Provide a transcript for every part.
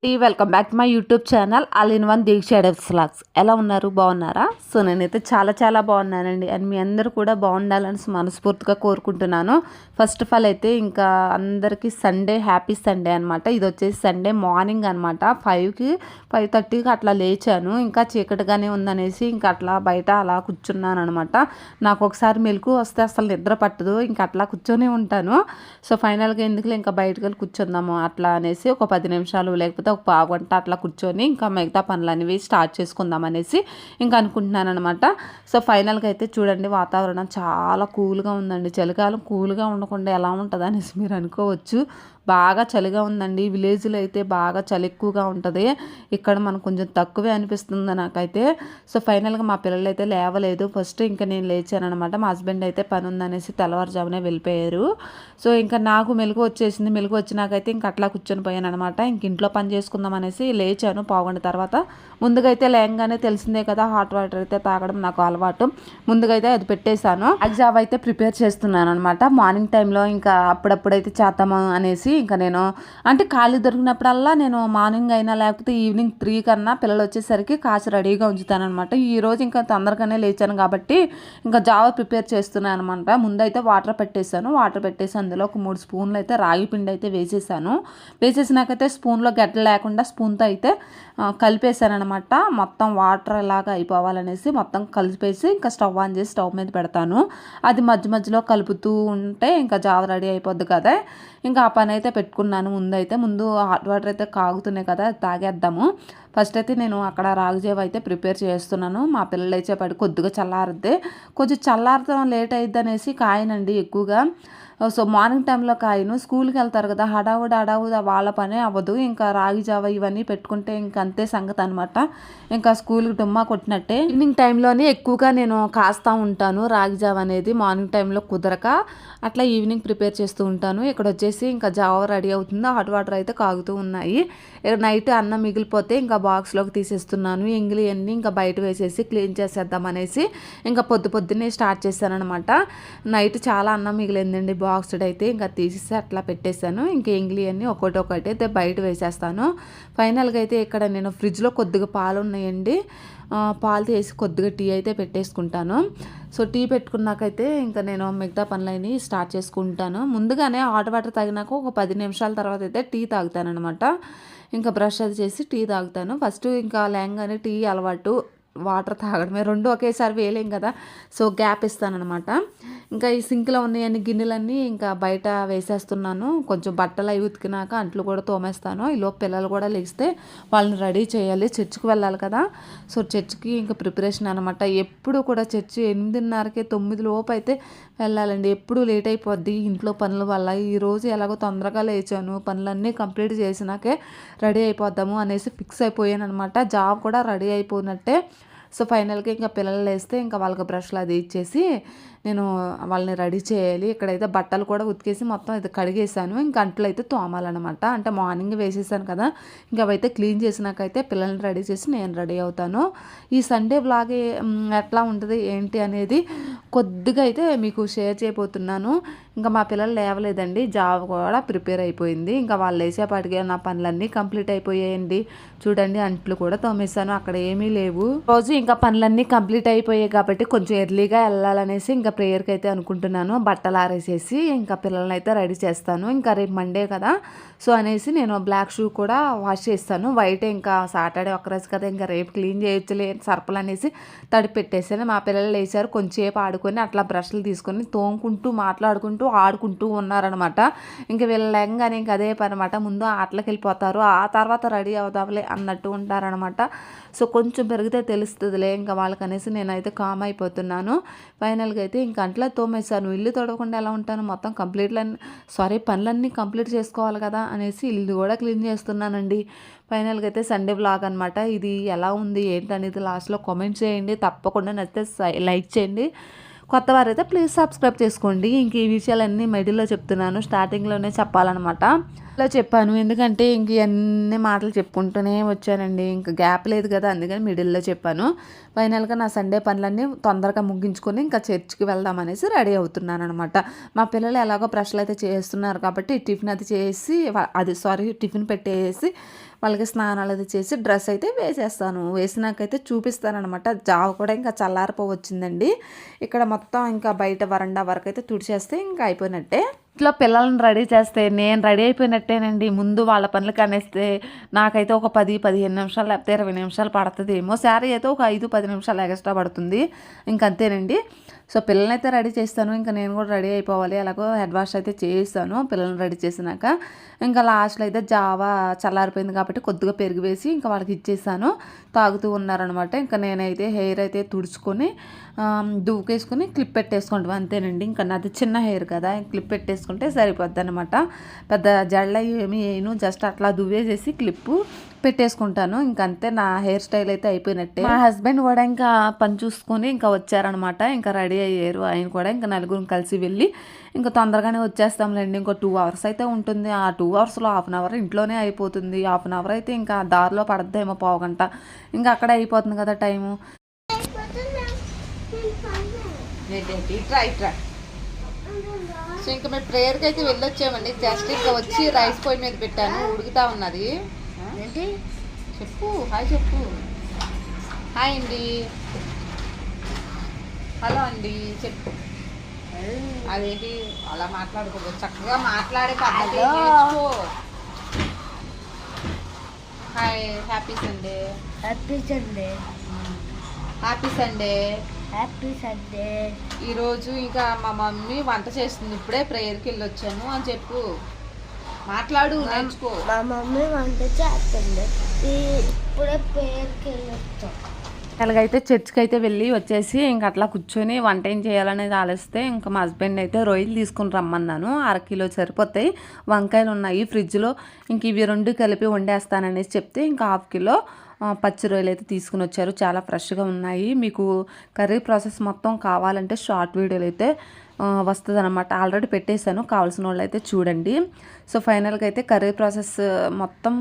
Welcome back to my YouTube channel all in one Deeksha Edubs vlogs. ఎలా ఉన్నారు, బాగున్నారా? So నేనైతే చాలా బాగున్నానండి. అండ్ మీ అందరూ కూడా బాగుండాలని మనస్ఫూర్తిగా కోరుకుంటున్నాను. ఫస్ట్ ఆఫ్ ఆల్ అయితే ఇంకా అందరికీ సండే హ్యాపీ సండే అనమాట. ఇది వచ్చేసి సండే మార్నింగ్ అనమాట. 5:30కి అట్లా లేచాను. ఇంకా చీకటిగానే ఉందనేసి ఇంకా అట్లా బయట అలా కూర్చున్నాను అనమాట. నాకు ఒకసారి మెలకు వస్తే అసలు నిద్ర పట్టదు, ఇంకా అట్లా కూర్చొని ఉంటాను. సో ఫైనల్గా ఎందుకులే ఇంకా బయటకు వెళ్ళి కూర్చుందాము అట్లా అనేసి ఒక 10 నిమిషాలు లేకపోతే ఒక పావు గంట అట్లా కూర్చొని ఇంకా మిగతా పనులు అనేవి స్టార్ట్ చేసుకుందాం అనేసి ఇంకా అనుకుంటున్నాను అనమాట. సో ఫైనల్గా అయితే చూడండి, వాతావరణం చాలా కూల్గా ఉందండి. చలికాలం కూల్గా ఉండకుండా ఎలా ఉంటుంది అనేసి మీరు అనుకోవచ్చు. బాగా చలిగా ఉందండి. విలేజ్లో అయితే బాగా చలి ఎక్కువగా ఉంటుంది. ఇక్కడ మనకు కొంచెం తక్కువే అనిపిస్తుంది నాకైతే. సో ఫైనల్గా మా పిల్లలు అయితే లేవలేదు. ఫస్ట్ ఇంకా నేను లేచాను అనమాట. మా హస్బెండ్ అయితే పని ఉందనేసి తెల్లవారుజామునే వెళ్ళిపోయారు. సో ఇంకా నాకు మెలకు వచ్చేసింది. మెలకు వచ్చినాకైతే ఇంక అట్లా కూర్చొని పోయాను అనమాట. ఇంక ఇంట్లో పని చేసుకుందాం అనేసి లేచాను పావుగంట తర్వాత. ముందుగా అయితే లేంగానే తెలిసిందే కదా, హాట్ వాటర్ అయితే తాగడం నాకు అలవాటు. ముందుగా అయితే అది పెట్టేశాను. జావ అయితే ప్రిపేర్ చేస్తున్నాను అనమాట. మార్నింగ్ టైంలో ఇంకా అప్పుడప్పుడైతే చేద్దాము అనేసి ఇంకా నేను అంటే ఖాళీ దొరికినప్పుడల్లా నేను మార్నింగ్ అయినా లేకపోతే ఈవినింగ్ 3 కన్నా పిల్లలు వచ్చేసరికి కాచి రెడీగా ఉంచుతాను అనమాట. ఈరోజు ఇంకా తొందరగానే లేచాను కాబట్టి ఇంకా జావ ప్రిపేర్ చేస్తున్నాను అనమాట. ముందైతే వాటర్ పెట్టేసి అందులో ఒక 3 స్పూన్లు అయితే రాగి పిండి అయితే వేసేసినాకైతే స్పూన్లో గడ్డలు లేకుండా స్పూన్తో అయితే కలిపేసాను అనమాట. మొత్తం వాటర్ ఎలాగా అయిపోవాలనేసి మొత్తం కలిపేసి ఇంకా స్టవ్ ఆన్ చేసి స్టవ్ మీద పెడతాను. అది మధ్యలో కలుపుతూ ఉంటే ఇంకా జావ రెడీ అయిపోద్ది కదా. ఇంకా ఆ పని అయితే పెట్టుకున్నాను. ముందు హాట్ వాటర్ అయితే కాగుతున్నాయి కదా, తాగేద్దాము. ఫస్ట్ అయితే నేను అక్కడ రాగిజావ అయితే ప్రిపేర్ చేస్తున్నాను. మా పిల్లలు లేచేపాటి కొద్దిగా చల్లారుద్ది. కొంచెం చల్లారడం లేట్ అయిద్ది అనేసి కాయనండి ఎక్కువగా. సో మార్నింగ్ టైంలో కాయను. స్కూల్కి వెళ్తారు కదా, హడావుడి వాళ్ళ పనే అవ్వదు. ఇంకా రాగి జావ ఇవన్నీ పెట్టుకుంటే ఇంక అంతే సంగతి అనమాట. ఇంకా స్కూల్కి డుమ్మా కొట్టినట్టే. ఈవినింగ్ టైంలోనే ఎక్కువగా నేను కాస్తూ ఉంటాను రాగి జావ అనేది. మార్నింగ్ టైంలో కుదరక అట్లా ఈవినింగ్ ప్రిపేర్ చేస్తూ ఉంటాను. ఇక్కడ వచ్చేసి ఇంకా జావ రెడీ అవుతుంది. హాట్ వాటర్ అయితే కాగుతూ ఉన్నాయి. నైట్ అన్నం మిగిలిపోతే ఇంకా బాక్స్లోకి తీసేస్తున్నాను. ఎంగిలి అన్నీ ఇంకా బయట వేసేసి క్లీన్ చేసేద్దాం అనేసి ఇంకా పొద్దున్నే స్టార్ట్ చేశాను అనమాట. నైట్ చాలా అన్నం మిగిలిందండి బాక్స్డ్ అయితే. ఇంకా తీసేసి అట్లా పెట్టేశాను. ఇంకా ఎంగిలి అన్నీ ఒకటి అయితే బయట వేసేస్తాను. ఫైనల్గా అయితే ఇక్కడ నేను ఫ్రిడ్జ్లో కొద్దిగా పాలు ఉన్నాయండి. పాలు తీసి కొద్దిగా టీ అయితే పెట్టేసుకుంటాను. సో టీ పెట్టుకున్నాకైతే ఇంకా నేను మిగతా పనులన్నీ స్టార్ట్ చేసుకుంటాను. ముందుగానే హాట్ వాటర్ తాగినాక ఒక 10 నిమిషాల తర్వాత అయితే టీ తాగుతాను అనమాట. ఇంకా బ్రష్ అది చేసి టీ తాగుతాను. ఫస్ట్ ఇంకా లేంగానే టీ అలవాటు, వాటర్ తాగడమే, రెండు ఒకేసారి వేయలేం కదా. సో గ్యాప్ ఇస్తానమాట. ఇంకా ఈ సింక్లో ఉన్నాయన్ని గిన్నెలన్నీ ఇంకా బయట వేసేస్తున్నాను. కొంచెం బట్టలు అవి ఉతికినాక అంట్లు కూడా తోమేస్తాను. ఈలోపు పిల్లలు కూడా లేస్తే వాళ్ళని రెడీ చేయాలి, చర్చికి వెళ్ళాలి కదా. సో చర్చికి ఇంకా ప్రిపరేషన్ అనమాట. ఎప్పుడు కూడా చర్చి 8:30కి 9 లోపు అయితే వెళ్ళాలండి. ఎప్పుడు లేట్ అయిపోద్ది ఇంట్లో పనుల వల్ల. ఈరోజు ఎలాగో తొందరగా లేచాను, పనులన్నీ కంప్లీట్ చేసినాకే రెడీ అయిపోద్దాము అనేసి ఫిక్స్ అయిపోయాను అనమాట. జాబ్ కూడా రెడీ అయిపోయినట్టే. సో ఫైనల్గా ఇంకా పిల్లలు లేస్తే ఇంకా వాళ్ళకి బ్రష్లు అది ఇచ్చేసి నేను వాళ్ళని రెడీ చేయాలి. ఇక్కడైతే బట్టలు కూడా ఉతికేసి మొత్తం ఇది కడిగేసాను. ఇంకా అంట్లు అయితే తోమాలన్నమాట. అంటే మార్నింగ్ వేసేసాను కదా, ఇంకా అవైతే క్లీన్ చేసినాకైతే పిల్లల్ని రెడీ చేసి నేను రెడీ అవుతాను. ఈ సండే వ్లాగ్ ఎట్లా ఉంటుంది ఏంటి అనేది కొద్దిగా అయితే మీకు షేర్ చేయబోతున్నాను. ఇంకా మా పిల్లలు లేవలేదండి, జాబ్ కూడా ప్రిపేర్ అయిపోయింది. ఇంకా వాళ్ళు లేచేపాటికి నా పనులన్నీ కంప్లీట్ అయిపోయాయండి. చూడండి, అంట్లు కూడా తోమేశాను, అక్కడ ఏమీ లేవు. రోజు ఇంకా పనులన్నీ కంప్లీట్ అయిపోయాయి కాబట్టి కొంచెం ఎర్లీగా వెళ్ళాలనేసి ఇంకా ప్రేయర్కి అయితే అనుకుంటున్నాను. బట్టలు ఆరేసేసి ఇంకా పిల్లల్ని అయితే రెడీ చేస్తాను. ఇంకా రేపు మండే కదా, సో అనేసి నేను బ్లాక్ షూ కూడా వాష్ చేస్తాను. వైట్ ఇంకా సాటర్డే ఒక్కరోజు కదా, ఇంకా రేపు క్లీన్ చేయొచ్చులే సర్పలు అనేసి తడిపి పెట్టేసాను. మా పిల్లలు లేచారు, కొంచెంసేపు ఆడుకొని అట్లా బ్రష్లు తీసుకొని తోముకుంటూ మాట్లాడుకుంటూ ఆడుకుంటూ ఉన్నారనమాట. ఇంకా వీళ్ళ లేంగానే ఇంకా అదే పని అనమాట. ముందు ఆటలకు వెళ్ళిపోతారు, ఆ తర్వాత రెడీ అవుదాంలే అన్నట్టు ఉంటారనమాట. సో కొంచెం పెరిగితే తెలుస్తుందిలే ఇంకా వాళ్ళకి అనేసి నేనైతే కామ్ అయిపోతున్నాను. ఫైనల్గా అయితే ఇంకా అంట్లో తోమేశాను. ఇల్లు తొడవకుండా ఎలా ఉంటాను, మొత్తం పనులన్నీ కంప్లీట్ చేసుకోవాలి కదా అనేసి ఇల్లు కూడా క్లీన్ చేస్తున్నానండి. ఫైనల్గా అయితే సండే వ్లాగ్ అనమాట. ఇది ఎలా ఉంది ఏంటనేది లాస్ట్లో కామెంట్ చేయండి. తప్పకుండా నచ్చితే లైక్ చేయండి. కొత్త వారైతే ప్లీజ్ సబ్స్క్రైబ్ చేసుకోండి. ఇంక ఈ విషయాలన్నీ మిడిల్లో చెప్తున్నాను, స్టార్టింగ్లోనే చెప్పాలన్నమాట. ఇలా చెప్పాను ఎందుకంటే ఇంక అన్ని మాటలు చెప్పుకుంటూనే వచ్చానండి. ఇంకా గ్యాప్ లేదు కదా, అందుకని మిడిల్లో చెప్పాను. ఫైనల్గా నా సండే పనులన్నీ తొందరగా ముగించుకొని ఇంకా చర్చికి వెళ్దామనేసి రెడీ అవుతున్నాను అనమాట. మా పిల్లలు ఎలాగో బ్రష్లు అయితే చేస్తున్నారు కాబట్టి టిఫిన్ అది చేసి టిఫిన్ పెట్టేసి వాళ్ళకి స్నానాలు అది చేసి డ్రెస్ అయితే వేసేస్తాను. వేసినాకైతే చూపిస్తానమాట. జావ కూడా ఇంకా చల్లారిపోవచ్చిందండి. ఇక్కడ మొత్తం ఇంకా బయట వరండా వరకు అయితే తుడిచేస్తే ఇంకా అయిపోయినట్టే. ఇట్లా పిల్లల్ని రెడీ చేస్తే నేను రెడీ అయిపోయినట్టేనండి. ముందు వాళ్ళ పనులు కనేస్తే నాకైతే ఒక 10-15 నిమిషాలు లేకపోతే 20 నిమిషాలు పడుతుంది ఏమో. శారీ అయితే ఒక 5-10 నిమిషాలు ఎక్స్ట్రా పడుతుంది. ఇంకంతేనండి. సో పిల్లల్ని అయితే రెడీ చేస్తాను. ఇంకా నేను కూడా రెడీ అయిపోవాలి. అలాగో హెడ్ వాష్ అయితే చేస్తాను పిల్లల్ని రెడీ చేసినాక. ఇంకా లాస్ట్లో అయితే జావా చల్లారిపోయింది కాబట్టి కొద్దిగా పెరుగు వేసి ఇంకా వాళ్ళకి ఇచ్చేసాను. తాగుతూ ఉన్నారనమాట. ఇంకా నేనైతే హెయిర్ అయితే తుడుచుకొని దువ్వుకేసుకొని క్లిప్ పెట్టేసుకుంటాం అంతేనండి. ఇంకా నాది చిన్న హెయిర్ కదా, క్లిప్ పెట్టేసుకుంటే సరిపోద్ది అనమాట. పెద్ద జడలు ఏమి వేయను, జస్ట్ అట్లా దువ్వేసేసి క్లిప్పు పెట్టేసుకుంటాను. ఇంకంతే నా హెయిర్ స్టైల్ అయితే అయిపోయినట్టే. మా హస్బెండ్ కూడా ఇంకా పని చూసుకొని ఇంకా వచ్చారనమాట. ఇంకా రెడీ అయ్యారు ఆయన కూడా. ఇంకా నలుగురు కలిసి వెళ్ళి ఇంకా తొందరగానే వచ్చేస్తాంలేండి. ఇంకో 2 అవర్స్ అయితే ఉంటుంది. ఆ 2 అవర్స్లో హాఫ్ అన్ అవర్ ఇంట్లోనే అయిపోతుంది. హాఫ్ అన్ అవర్ అయితే ఇంకా దారిలో పడద్దేమో, పావుగంట ఇంకా అక్కడే అయిపోతుంది కదా టైము. ఇట్రా సో ఇంకా మేము ప్రేయర్కి అయితే వెళ్ళొచ్చామండి. జస్ట్ ఇంకా వచ్చి రైస్ పొయ్యి మీద పెట్టాను, ఉడుకుతా ఉన్నది. చెప్పు హాయ్ చెప్పు. హాయ్ అండి, హలో అండి చెప్పు. అదేంటి అలా మాట్లాడుకోవచ్చు, చక్కగా మాట్లాడే పద్ధతి నేర్చుకో. Hi, happy Sunday. Happy Sunday. Happy Sunday. Happy Sunday. ఈరోజు ఇంకా మా మమ్మీ వంట చేస్తుంది. ఇప్పుడే ప్రేయర్కి వెళ్ళొచ్చాను అని చెప్పు. మాట్లాడు, నేర్చుకో. మా మమ్మీ వంట చేస్తుంది, ఇప్పుడే ప్రేయర్కి వెళ్ళొచ్చాను. అలాగైతే చర్చ్కి అయితే వెళ్ళి వచ్చేసి ఇంకా అట్లా కూర్చొని వంట ఏం చేయాలనేది ఆలోచిస్తే ఇంకా మా హస్బెండ్ అయితే రొయ్యలు తీసుకుని రమ్మన్నాను. 1/2 కిలో సరిపోతాయి. వంకాయలు ఉన్నాయి ఫ్రిడ్జ్లో. ఇంక ఇవి 2 కలిపి వండేస్తాననేసి చెప్తే ఇంకా 1/2 కిలో పచ్చి రొయ్యలు అయితే తీసుకుని వచ్చారు. చాలా ఫ్రెష్గా ఉన్నాయి. మీకు కర్రీ ప్రాసెస్ మొత్తం కావాలంటే షార్ట్ వీడియోలు అయితే వస్తుంది అనమాట. ఆల్రెడీ పెట్టేశాను, కావాల్సిన వాళ్ళు అయితే చూడండి. సో ఫైనల్గా అయితే కర్రీ ప్రాసెస్ మొత్తం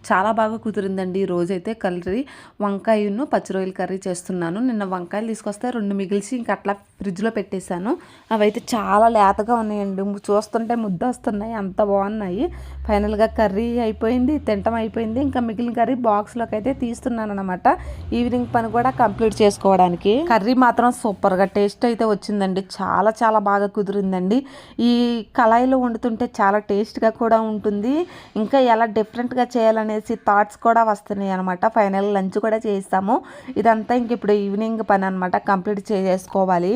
చాలా బాగా కుదిరిందండి. ఈరోజు అయితే కర్రీ వంకాయను పచ్చి రొయ్యల కర్రీ చేస్తున్నాను. నిన్న వంకాయలు తీసుకొస్తే 2 మిగిల్చి ఇంకా అట్లా ఫ్రిడ్జ్లో పెట్టేశాను. అవి అయితే చాలా లేతగా ఉన్నాయండి, చూస్తుంటే ముద్ద వస్తున్నాయి, అంత బాగున్నాయి. ఫైనల్గా కర్రీ అయిపోయింది, తింటం అయిపోయింది. ఇంకా మిగిలిన కర్రీ బాక్స్లోకి అయితే తీస్తున్నాను అనమాట, ఈవినింగ్ పని కూడా కంప్లీట్ చేసుకోవడానికి. కర్రీ మాత్రం సూపర్గా టేస్ట్ అయితే వచ్చిందండి. చాలా చాలా బాగా కుదిరిందండి. ఈ కళాయిలో వండుతుంటే చాలా టేస్ట్గా కూడా ఉంటుంది. ఇంకా ఎలా డిఫరెంట్గా చేయాలనేసి థాట్స్ కూడా వస్తున్నాయి అనమాట. ఫైనల్ లంచ్ కూడా చేస్తాము. ఇదంతా ఇంక ఇప్పుడు ఈవినింగ్ పని అనమాట, కంప్లీట్ చేసుకోవాలి.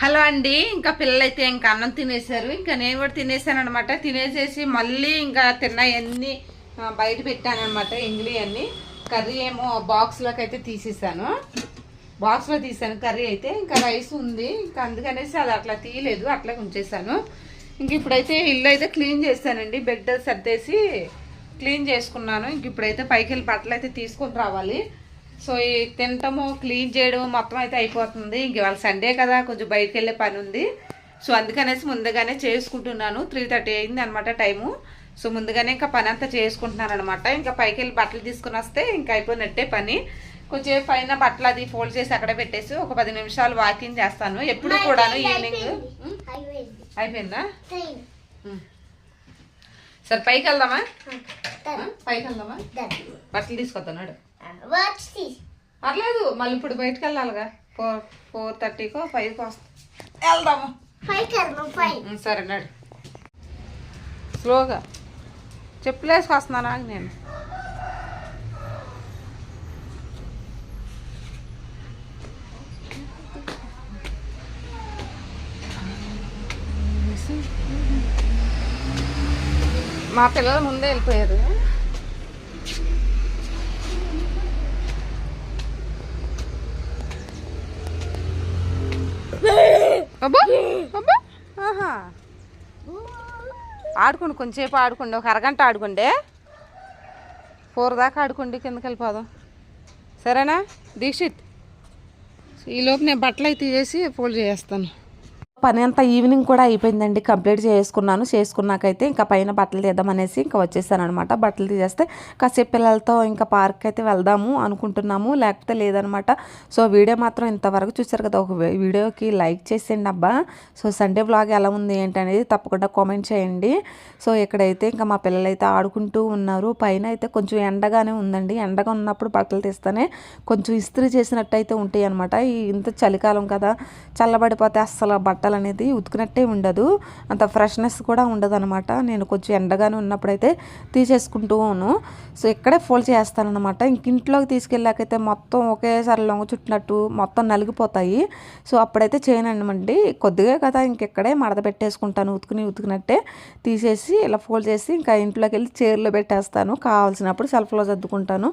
హలో అండి, ఇంకా పిల్లలైతే ఇంకా అన్నం తినేసారు. ఇంకా నేను కూడా తినేసాను అనమాట. తినేసేసి మళ్ళీ ఇంకా తిన్నాయన్నీ బయట పెట్టాను అనమాట. ఇంగ్లీ అన్ని కర్రీ ఏమో బాక్స్లోకి అయితే తీసేసాను. బాక్స్లో తీసాను కర్రీ అయితే. ఇంకా రైస్ ఉంది, ఇంకా అందుకనేసి అది అట్లా తీయలేదు, అట్లా ఉంచేసాను. ఇంక ఇప్పుడైతే ఇల్లు అయితే క్లీన్ చేస్తానండి. బెడ్ సర్దేసి క్లీన్ చేసుకున్నాను. ఇంక ఇప్పుడైతే పైకి వెళ్ళి బట్టలు అయితే తీసుకొని రావాలి. సో ఈ తినటము క్లీన్ చేయడం మొత్తం అయితే అయిపోతుంది. ఇంక ఇవాళ సండే కదా, కొంచెం బయటకు వెళ్ళే పని ఉంది. సో అందుకనేసి ముందుగానే చేసుకుంటున్నాను. 3:30 అయింది అనమాట టైము. సో ముందుగానే ఇంకా పని అంతా చేసుకుంటున్నాను అనమాట. ఇంకా పైకి వెళ్ళి బట్టలు తీసుకుని వస్తే ఇంకా అయిపోయినట్టే పని. కొంచెం పైన బట్టలు అది ఫోల్డ్ చేసి అక్కడే పెట్టేసి ఒక 10 నిమిషాలు వాకింగ్ చేస్తాను ఎప్పుడు కూడాను. ఈవినింగ్ అయిపోయిందా? సరే పైకి వెళ్దామా? పైకి వెళ్దామా? బట్టలు తీసుకొద్దాడు. పర్లేదు, మళ్ళీ ఇప్పుడు బయటకు వెళ్ళాలిగా. 4:30కో 5కో వెళ్దాము. సరే నాడు, స్లోగా చెప్పులు వేసుకొస్తున్నానా నేను. మా పిల్లలు ముందే వెళ్ళిపోయారు. అబ్బా అబ్బా, ఆహా ఆడుకోండి, కొంచెంసేపు ఆడుకోండి, ఒక అరగంట ఆడుకోండి. 4 దాకా ఆడుకోండి, కిందకి వెళ్ళిపోదాం. సరేనా దీక్షిత్? ఈలోపు నేను బట్టలు అయితే తీసేసి ఫోల్డ్ చేస్తాను. పని అంతా ఈవినింగ్ కూడా అయిపోయిందండి, కంప్లీట్ చేసుకున్నాకైతే ఇంకా పైన బట్టలు తీద్దామనేసి ఇంకా వచ్చేసాను అనమాట. బట్టలు తీసేస్తే కాసేపు పిల్లలతో ఇంకా పార్క్ అయితే వెళ్దాము అనుకుంటున్నాము, లేకపోతే లేదనమాట. సో వీడియో మాత్రం ఇంతవరకు చూసారు కదా, ఒక వీడియోకి లైక్ చేసేయండి అబ్బా. సో సండే వ్లాగ్ ఎలా ఉంది ఏంటి అనేది తప్పకుండా కామెంట్ చేయండి. సో ఇక్కడైతే ఇంకా మా పిల్లలు అయితే ఆడుకుంటూ ఉన్నారు. పైన అయితే కొంచెం ఎండగానే ఉందండి, ఎండగా ఉన్నప్పుడు బట్టలు తీస్తేనే కొంచెం ఇస్త్రీ చేసినట్టు అయితే ఉంటాయి అనమాట. ఇంత చలికాలం కదా, చల్లబడిపోతే అస్సలు బట్టలు అనేది ఉతికినట్టే ఉండదు, అంత ఫ్రెష్నెస్ కూడా ఉండదు అనమాట. నేను కొంచెం ఎండగానే ఉన్నప్పుడైతే తీసేసుకుంటూను. సో ఇక్కడే ఫోల్డ్ చేస్తానమాట. ఇంట్లోకి తీసుకెళ్ళాకైతే మొత్తం ఒకేసారి లొంగ చుట్టినట్టు మొత్తం నలిగిపోతాయి. సో అప్పుడైతే చేయనండి, కొద్దిగా కదా ఇంకెక్కడే మడత పెట్టేసుకుంటాను, ఉతికినట్టే తీసేసి ఇలా ఫోల్డ్ చేసి ఇంకా ఇంట్లోకి వెళ్ళి చైర్లో పెట్టేస్తాను. కావాల్సినప్పుడు సెల్ఫ్లో సర్దుకుంటాను,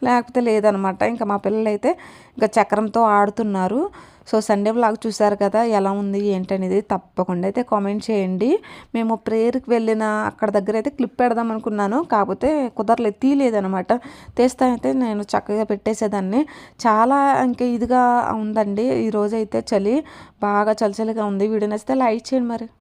లేకపోతే లేదనమాట. ఇంకా మా పిల్లలు అయితే ఇంకా చక్రంతో ఆడుతున్నారు. సో సండే వ్లాగ్ చూసారు కదా, ఎలా ఉంది ఏంటనేది తప్పకుండా అయితే కామెంట్ చేయండి. మేము ప్రేయర్కి వెళ్ళిన అక్కడ దగ్గర అయితే క్లిప్ పెడదాం అనుకున్నాను, కాకపోతే కుదరలేదు, తీయలేదనమాట. తీస్తానైతే నేను చక్కగా పెట్టేసేదాన్ని. చాలా ఇంకా ఇదిగా ఉందండి ఈరోజు అయితే, చలి బాగా చలిగా ఉంది. వీడియో నచ్చితే లైక్ చేయండి మరి.